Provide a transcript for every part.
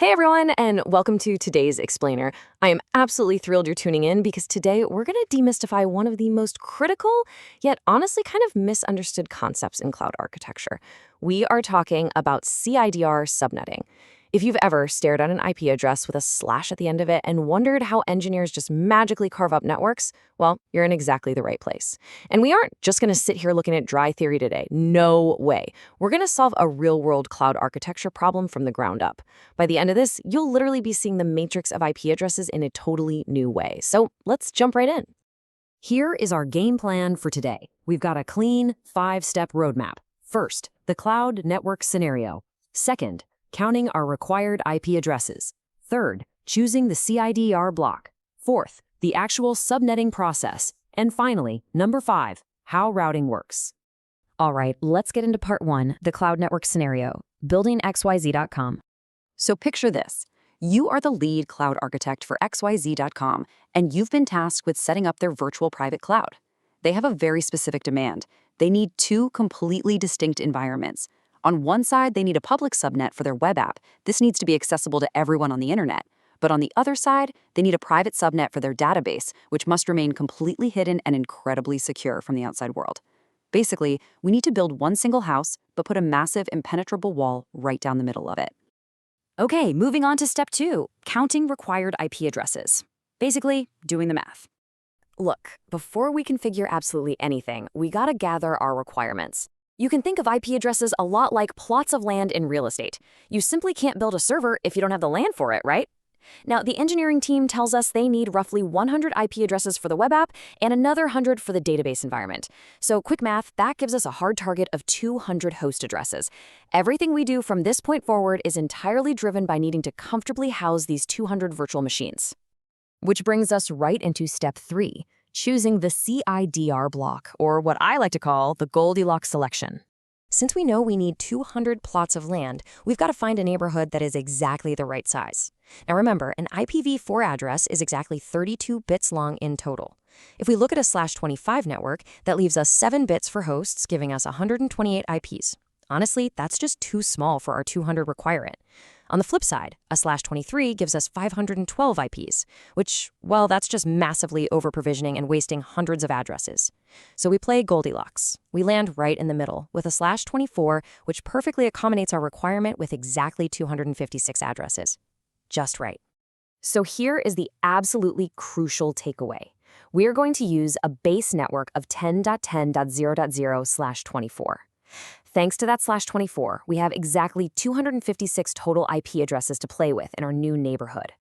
Hey everyone, and welcome to today's Explainer. I am absolutely thrilled you're tuning in because today we're going to demystify one of the most critical, yet honestly kind of misunderstood concepts in cloud architecture. We are talking about CIDR subnetting. If you've ever stared at an IP address with a slash at the end of it and wondered how engineers just magically carve up networks, well, you're in exactly the right place. And we aren't just going to sit here looking at dry theory today. No way. We're going to solve a real-world cloud architecture problem from the ground up. By the end of this, you'll literally be seeing the matrix of IP addresses in a totally new way. So let's jump right in. Here is our game plan for today. We've got a clean 5-step roadmap. First, the cloud network scenario. Second, counting our required IP addresses. Third, choosing the CIDR block. Fourth, the actual subnetting process. And finally, number 5, how routing works. All right, let's get into part 1, the cloud network scenario, buildingxyz.com. So picture this. You are the lead cloud architect for xyz.com, and you've been tasked with setting up their virtual private cloud. They have a very specific demand. They need 2 completely distinct environments. On one side, they need a public subnet for their web app. This needs to be accessible to everyone on the internet. But on the other side, they need a private subnet for their database, which must remain completely hidden and incredibly secure from the outside world. Basically, we need to build one single house, but put a massive impenetrable wall right down the middle of it. Okay, moving on to step 2, counting required IP addresses. Basically, doing the math. Look, before we configure absolutely anything, we gotta gather our requirements. You can think of IP addresses a lot like plots of land in real estate. You simply can't build a server if you don't have the land for it, right? Now, the engineering team tells us they need roughly 100 IP addresses for the web app and another 100 for the database environment. So quick math, that gives us a hard target of 200 host addresses. Everything we do from this point forward is entirely driven by needing to comfortably house these 200 virtual machines. Which brings us right into step 3. Choosing the CIDR block, or what I like to call the Goldilocks selection. Since we know we need 200 plots of land, we've got to find a neighborhood that is exactly the right size. Now remember, an IPv4 address is exactly 32 bits long in total. If we look at a /25 network, that leaves us 7 bits for hosts, giving us 128 IPs. Honestly, that's just too small for our 200 requirement. On the flip side, a /23 gives us 512 IPs, which, well, that's just massively over-provisioning and wasting hundreds of addresses. So we play Goldilocks. We land right in the middle with a /24, which perfectly accommodates our requirement with exactly 256 addresses. Just right. So here is the absolutely crucial takeaway. We are going to use a base network of 10.10.0.0/24. Thanks to that /24, we have exactly 256 total IP addresses to play with in our new neighborhood.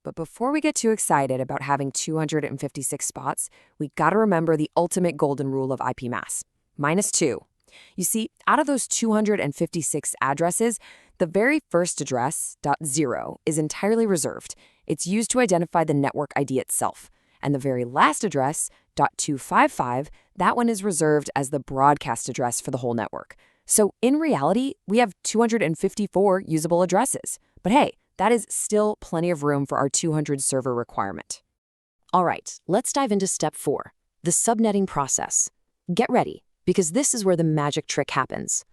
But before we get too excited about having 256 spots, we gotta remember the ultimate golden rule of IP mass, -2. You see, out of those 256 addresses, the very first address, .0, is entirely reserved. It's used to identify the network ID itself. And the very last address, .255, that one is reserved as the broadcast address for the whole network. So in reality, we have 254 usable addresses. But hey, that is still plenty of room for our 200 server requirement. All right, let's dive into step 4, the subnetting process. Get ready, because this is where the magic trick happens.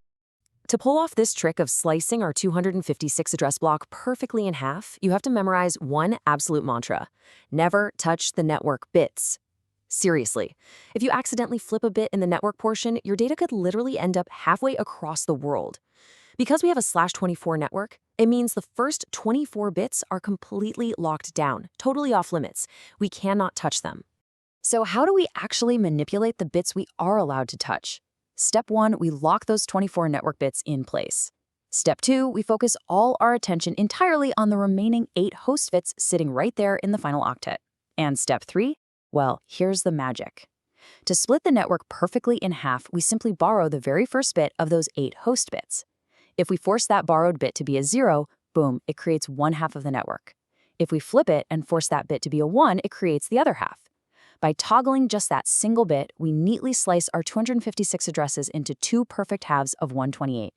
To pull off this trick of slicing our 256 address block perfectly in half, you have to memorize one absolute mantra: never touch the network bits. Seriously, if you accidentally flip a bit in the network portion, your data could literally end up halfway across the world. Because we have a /24 network, it means the first 24 bits are completely locked down, totally off limits. We cannot touch them. So how do we actually manipulate the bits we are allowed to touch? Step 1, we lock those 24 network bits in place. Step 2, we focus all our attention entirely on the remaining 8 host bits sitting right there in the final octet. And step 3, well, here's the magic. To split the network perfectly in half, we simply borrow the very first bit of those 8 host bits. If we force that borrowed bit to be a 0, boom, it creates one half of the network. If we flip it and force that bit to be a 1, it creates the other half. By toggling just that single bit, we neatly slice our 256 addresses into 2 perfect halves of 128.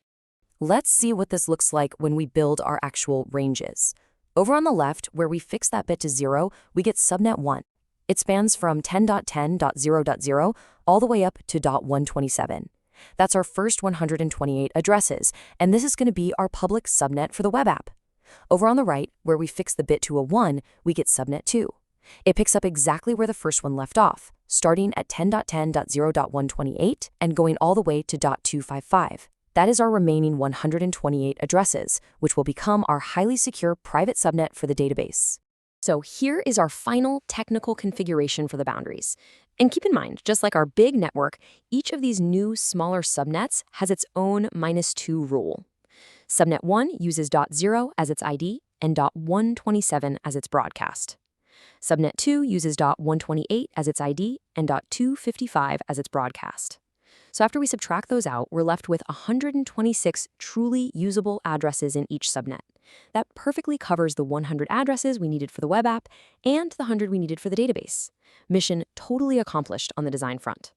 Let's see what this looks like when we build our actual ranges. Over on the left, where we fix that bit to 0, we get subnet 1. It spans from 10.10.0.0 all the way up to .127. That's our first 128 addresses, and this is going to be our public subnet for the web app. Over on the right, where we fix the bit to a 1, we get subnet 2. It picks up exactly where the first one left off, starting at 10.10.0.128 and going all the way to .255. That is our remaining 128 addresses, which will become our highly secure private subnet for the database. So here is our final technical configuration for the boundaries. And keep in mind, just like our big network, each of these new smaller subnets has its own -2 rule. Subnet 1 uses .0 as its ID and .127 as its broadcast. Subnet 2 uses .128 as its ID and .255 as its broadcast. So after we subtract those out, we're left with 126 truly usable addresses in each subnet. That perfectly covers the 100 addresses we needed for the web app and the 100 we needed for the database. Mission totally accomplished on the design front.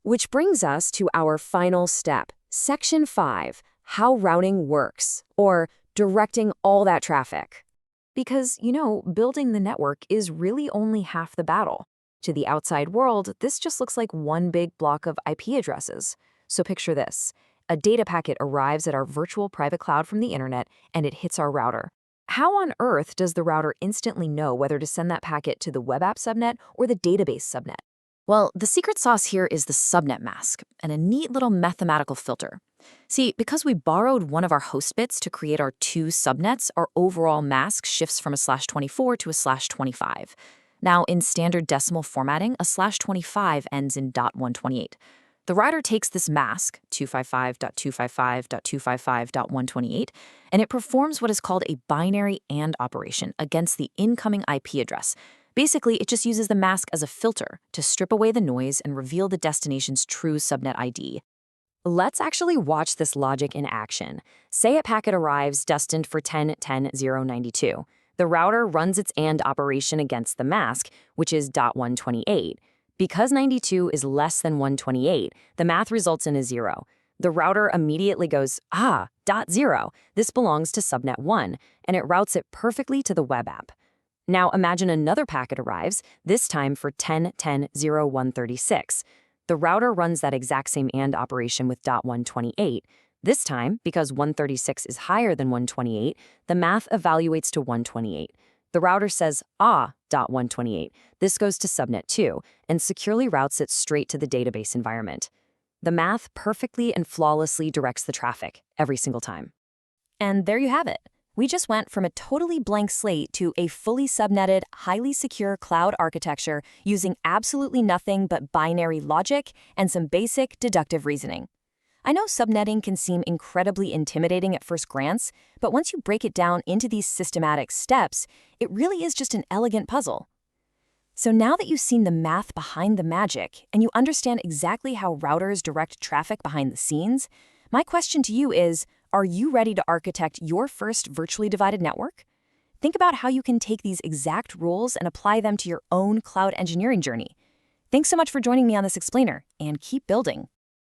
Which brings us to our final step, Section 5, how routing works, or directing all that traffic. Because, building the network is really only half the battle. To the outside world, this just looks like one big block of IP addresses. So picture this. A data packet arrives at our virtual private cloud from the internet, and it hits our router. How on earth does the router instantly know whether to send that packet to the web app subnet or the database subnet? Well, the secret sauce here is the subnet mask, and a neat little mathematical filter. See, because we borrowed one of our host bits to create our 2 subnets, our overall mask shifts from a /24 to a /25. Now, in standard decimal formatting, a /25 ends in .128. The router takes this mask, 255.255.255.128, and it performs what is called a binary AND operation against the incoming IP address. Basically, it just uses the mask as a filter to strip away the noise and reveal the destination's true subnet ID. Let's actually watch this logic in action. Say a packet arrives destined for 10.10.092. The router runs its AND operation against the mask, which is .128. Because 92 is less than 128, the math results in a 0. The router immediately goes, .0. This belongs to subnet 1, and it routes it perfectly to the web app. Now imagine another packet arrives, this time for 10.10.0.136. The router runs that exact same AND operation with .128. This time, because 136 is higher than 128, the math evaluates to 128. The router says, .128. This goes to subnet 2 and securely routes it straight to the database environment. The math perfectly and flawlessly directs the traffic every single time. And there you have it. We just went from a totally blank slate to a fully subnetted, highly secure cloud architecture using absolutely nothing but binary logic and some basic deductive reasoning. I know subnetting can seem incredibly intimidating at first glance, but once you break it down into these systematic steps, it really is just an elegant puzzle. So now that you've seen the math behind the magic and you understand exactly how routers direct traffic behind the scenes, my question to you is, are you ready to architect your first virtually divided network? Think about how you can take these exact rules and apply them to your own cloud engineering journey. Thanks so much for joining me on this explainer, and keep building.